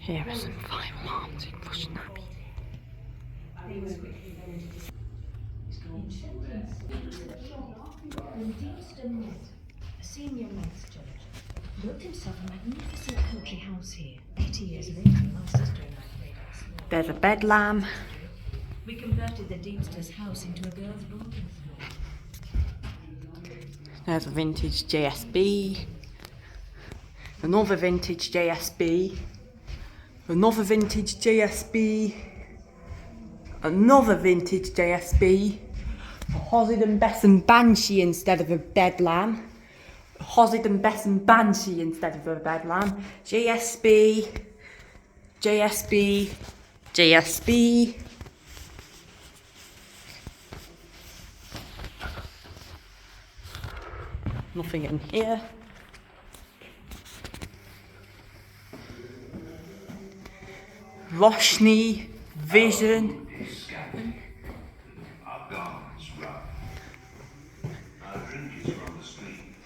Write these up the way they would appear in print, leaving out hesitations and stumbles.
Here are some fire alarms in Rushen Abbey. A senior maths judge built himself a magnificent country house here. 80 years later, my sister and I played our small. There's a bedlam. We converted the Deemster's house into a girls' boarding school. There's a vintage JSB. Another vintage JSB. Another vintage JSB. Another vintage JSB. A Hosiden Besson Banshee instead of a Bedlam. A Hosiden Besson Banshee instead of a Bedlam. JSB. JSB. JSB. Nothing in here. Roshni, Vision.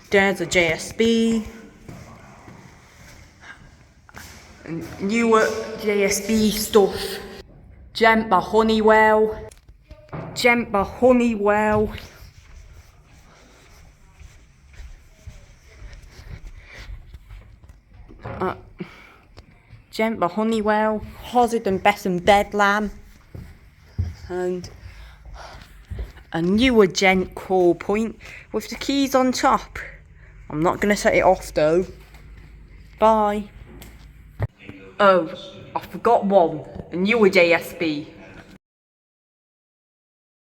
There's a JSB. Newer JSB stuff. Gent by Honeywell. Gent by Honeywell. Gent by Honeywell, Hosiden Besson Bedlam, and a newer Gent call point with the keys on top. I'm not going to set it off though. Bye. Oh, I forgot one. A newer JSB.